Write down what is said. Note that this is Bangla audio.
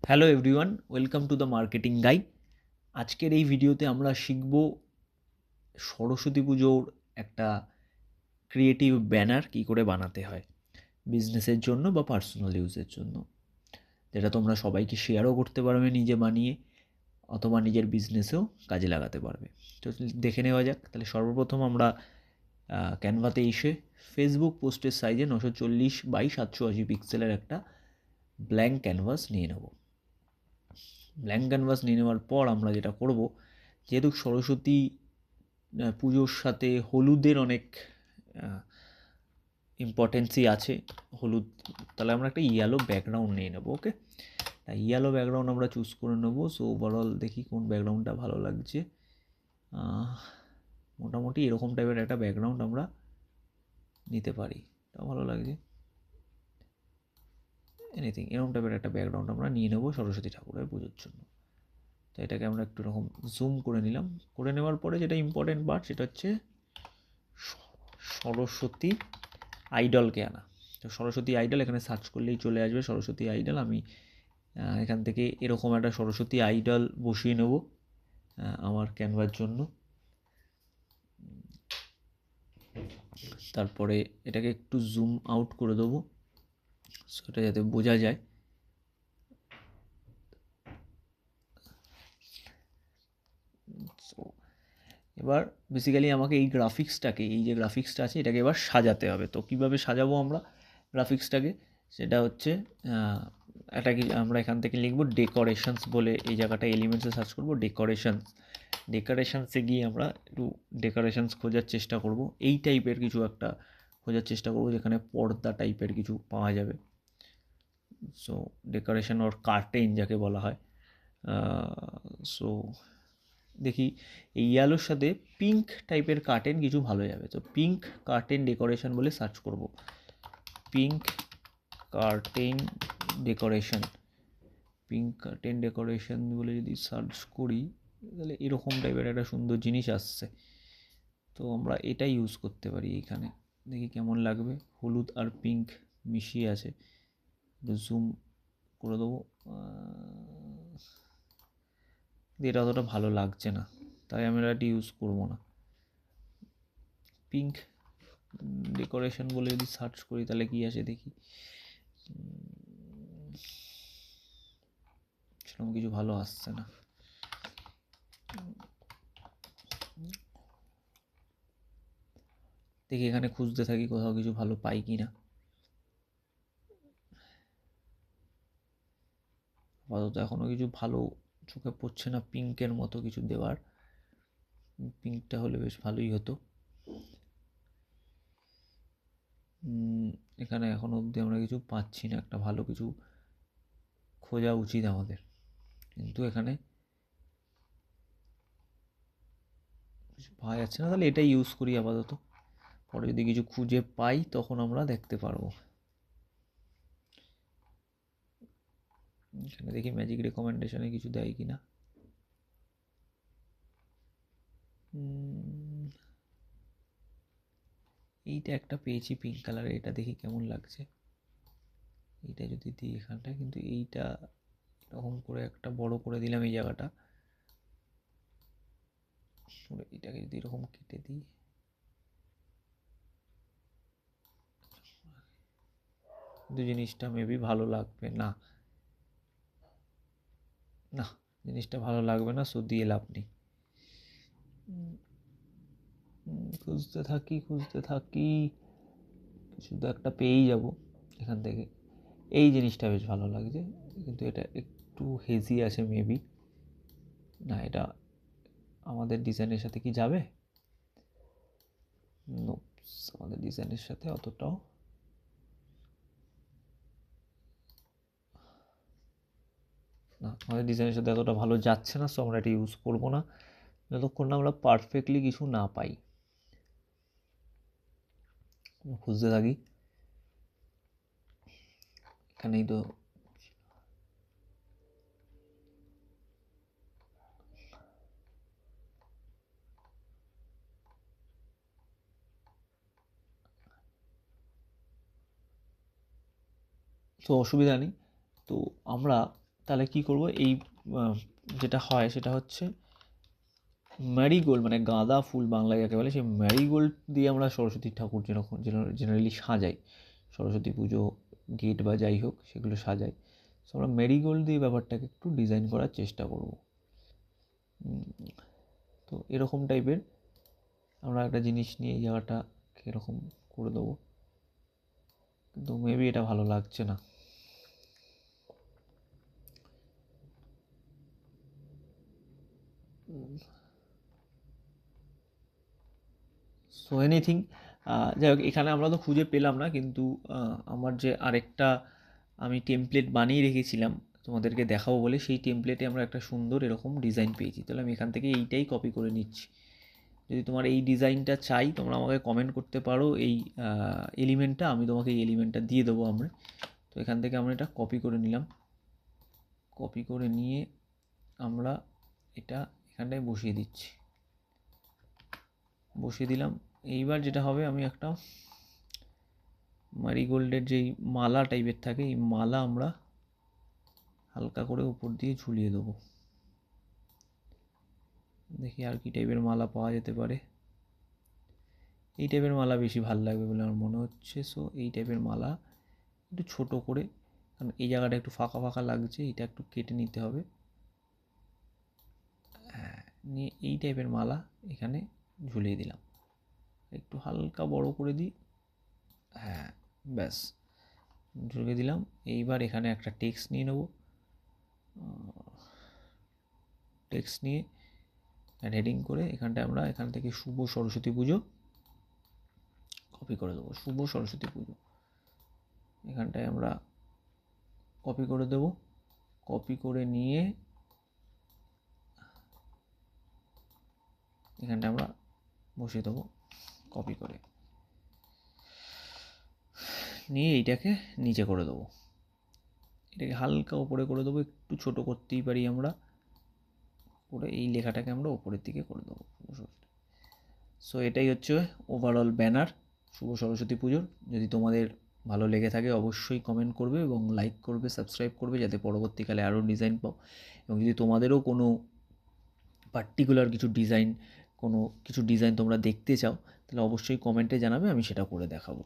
Hello everyone, welcome to the marketing guide. আজকের এই ভিডিওতে আমরা শিখব সরস্বতী পুজোর একটা ক্রিয়েটিভ ব্যানার কী করে বানাতে হয় বিজনেসের জন্য বা পার্সোনাল ইউজের জন্য, যেটা তোমরা সবাইকে শেয়ারও করতে পারবে নিজে বানিয়ে, অথবা নিজের বিজনেসেও কাজে লাগাতে পারবে। তো দেখে নেওয়া যাক। তাহলে সর্বপ্রথম আমরা ক্যানভাতে এসে ফেসবুক পোস্টের সাইজে 940x780 পিক্সেলের একটা ব্ল্যাঙ্ক ক্যানভাস নিয়ে নেব। ব্ল্যাঙ্ক ক্যানভাস নিয়ে নেওয়ার পর আমরা যেটা করব, যেহেতু সরস্বতী পুজোর সাথে হলুদের অনেক ইম্পর্টেন্সই আছে, হলুদ, তাহলে আমরা একটা ইয়েলো ব্যাকগ্রাউন্ড নিয়ে নেবো। ওকে, ইয়েলো ব্যাকগ্রাউন্ড আমরা চুজ করে নেবো। সো ওভারঅল দেখি কোন ব্যাকগ্রাউন্ডটা ভালো লাগছে। মোটামুটি এরকম টাইপের একটা ব্যাকগ্রাউন্ড আমরা নিতে পারি, তা ভালো লাগছে। এনিথিং এরকম টাইপের একটা ব্যাকগ্রাউন্ড আমরা নিয়ে নেবো সরস্বতী ঠাকুরের পুজোর জন্য। তো এটাকে আমরা একটু এরকম জুম করে নিলাম। করে নেওয়ার পরে যেটা ইম্পর্টেন্ট পার্ট, সেটা হচ্ছে সরস্বতী আইডলকে আনা। তো সরস্বতী আইডল এখানে সার্চ করলেই চলে আসবে সরস্বতী আইডল। আমি এখান থেকে এরকম একটা সরস্বতী আইডল বসিয়ে নেব আমার ক্যানভার জন্য। তারপরে এটাকে একটু জুম আউট করে দেবো, সেটা যাতে বোঝা যায়। এবার বেসিক্যালি আমাকে এই গ্রাফিক্সটাকে, এই যে গ্রাফিক্সটা আছে, এটাকে এবার সাজাতে হবে। তো কীভাবে সাজাবো আমরা গ্রাফিক্সটাকে, সেটা হচ্ছে একটা কি আমরা এখান থেকে লিখব ডেকোরেশনস বলে, এই জায়গাটা এলিমেন্টসে সার্চ করব ডেকোরেশনসে গিয়ে আমরা একটু ডেকোরেশনস খোঁজার চেষ্টা করব। এই টাইপের কিছু একটা খোঁজার চেষ্টা করব, যেখানে পর্দা টাইপের কিছু পাওয়া যাবে। সো ডেকোরেশন ওর কার্টেন যাকে বলা হয়। সো দেখি এই ইয়েলোর সাথে পিঙ্ক টাইপের কার্টেন কিছু ভালো যাবে। তো পিঙ্ক কার্টেন ডেকোরেশন বলে সার্চ করব, pink curtain decoration. Pink curtain decoration বলে যদি সার্চ করি, তাহলে এরকম টাইপের একটা সুন্দর জিনিস আসছে। তো আমরা এটা ইউজ করতে পারি এইখানে, দেখি কেমন লাগবে। হলুদ আর পিঙ্ক মিশিয়ে আছে, জুম করে দেবো। এটা অতটা ভালো লাগছে না, তাই আমি এটা ইউজ করবো না। পিঙ্ক ডেকোরেশন বলে যদি সার্চ করি, তাহলে কি আসে দেখি। সেরকম কিছু ভালো আসছে না। দেখি এখানে খুঁজতে থাকি কোথাও কিছু ভালো পাই কি না। আপাতত এখনও কিছু ভালো চোখে পড়ছে না পিঙ্কের মতো কিছু দেওয়ার। পিঙ্কটা হলে বেশ ভালোই হতো। এখানে এখনো অবধি আমরা কিছু পাচ্ছি না, একটা ভালো কিছু খোঁজা উচিত আমাদের, কিন্তু এখানে কিছু পাওয়া যাচ্ছে না। তাহলে এটাই ইউজ করি আপাতত, পরে যদি কিছু খুঁজে পাই তখন আমরা দেখতে পারবো। এখানে দেখি ম্যাজিক রেকমেন্ডেশনে কিছু দেয় কিনা। এইটা একটা পেয়েছি পিঙ্ক কালারের, এটা দেখি কেমন লাগছে। এইটা যদি দিই এখানটা, কিন্তু এইটা এরকম করে একটা বড় করে দিলাম এই জায়গাটা, এটাকে যদি এরকম কেটে দিই, কিন্তু জিনিসটা মেবি ভালো লাগবে না। না, জিনিসটা ভালো লাগবে না, সো দিয়ে লাভ নেই। খুঁজতে থাকি কিছু তো একটা পেয়েই যাব এখান থেকে। এই জিনিসটা বেশ ভালো লাগছে, কিন্তু এটা একটু হেজি আছে মেবি। না, এটা আমাদের ডিজাইনের সাথে কি যাবে? আমাদের ডিজাইনের সাথে অতটাও না, আমাদের ডিজাইনের সাথে এতটা ভালো যাচ্ছে না। সো আমরা এটা ইউজ করবো না যতক্ষণ না আমরা পারফেক্টলি কিছু না পাই। খুঁজতে থাকি, এখানেই তো। তো অসুবিধা নেই। তো আমরা তাহলে কি করব, এই যেটা হয় সেটা হচ্ছে ম্যারিগোল্ড, মানে গাঁদা ফুল বাংলায় যাকে বলে, সেই ম্যারিগোল্ড দিয়ে আমরা সরস্বতী ঠাকুর যেরকম জেনারেলি সাজাই, সরস্বতী পুজো গেট বা যাই হোক সেগুলো সাজাই। সো আমরা ম্যারিগোল্ড দিয়ে ব্যাপারটাকে একটু ডিজাইন করার চেষ্টা করব। তো এরকম টাইপের আমরা একটা জিনিস নিয়ে এই জায়গাটা এরকম করে দেবো, কিন্তু মেবি এটা ভালো লাগছে না। সো এনিথিং, যাই হোক, এখানে আমরা তো খুঁজে পেলাম না, কিন্তু আমার যে আরেকটা আমি টেমপ্লেট বানিয়ে রেখেছিলাম তোমাদেরকে দেখাবো বলে, সেই টেমপ্লেটে আমরা একটা সুন্দর এরকম ডিজাইন পেয়েছি। তাহলে আমি এখান থেকে এইটাই কপি করে নিচ্ছি। যদি তোমার এই ডিজাইনটা চাই তোমরা আমাকে কমেন্ট করতে পারো, এই এলিমেন্টটা আমি তোমাকে এই এলিমেন্টটা দিয়ে দেবো আমরা। তো এখান থেকে আমরা এটা কপি করে নিলাম, কপি করে নিয়ে আমরা এটা এখানটায় বসিয়ে দিচ্ছি, বসিয়ে দিলাম। এইবার যেটা হবে, আমি একটা ম্যারিগোল্ডের যেই মালা টাইপের থাকে, এই মালা আমরা হালকা করে উপর দিয়ে ঝুলিয়ে দেবো। দেখি আর কি টাইপের মালা পাওয়া যেতে পারে। এই টাইপের মালা বেশি ভালো লাগবে বলে আমার মনে হচ্ছে। সো এই টাইপের মালা একটু ছোট করে, কারণ এই জায়গাটা একটু ফাঁকা ফাঁকা লাগছে, এটা একটু কেটে নিতে হবে। হ্যাঁ, নিয়ে এই টাইপের মালা এখানে ঝুলিয়ে দিলাম, একটু হালকা বড় করে দিই। হ্যাঁ, ব্যাস ঝুলিয়ে দিলাম। এইবার এখানে একটা টেক্সট নিয়ে নেব, টেক্সট নিয়ে হেডিং করে এখানটায় আমরা এখান থেকে শুভ সরস্বতী পুজো কপি করে দেবো। শুভ সরস্বতী পুজো এখানটায় আমরা কপি করে দেব। কপি করে নিয়ে এখানটা আমরা বসিয়ে দেবো, কপি করে নিয়ে এইটাকে নিচে করে দেবো, এটাকে হালকা ওপরে করে দেবো, একটু ছোট করতেই পারি আমরা, করে এই লেখাটাকে আমরা ওপরের দিকে করে দেবো। সো এটাই হচ্ছে ওভারঅল ব্যানার শুভ সরস্বতী পুজোর। যদি তোমাদের ভালো লেগে থাকে অবশ্যই কমেন্ট করবে এবং লাইক করবে, সাবস্ক্রাইব করবে, যাতে পরবর্তীকালে আরও ডিজাইন পাও। এবং যদি তোমাদেরও কোনো পার্টিকুলার কিছু ডিজাইন তোমরা দেখতে চাও, তাহলে অবশ্যই কমেন্টে জানাবে, আমি সেটা করে দেখাবো।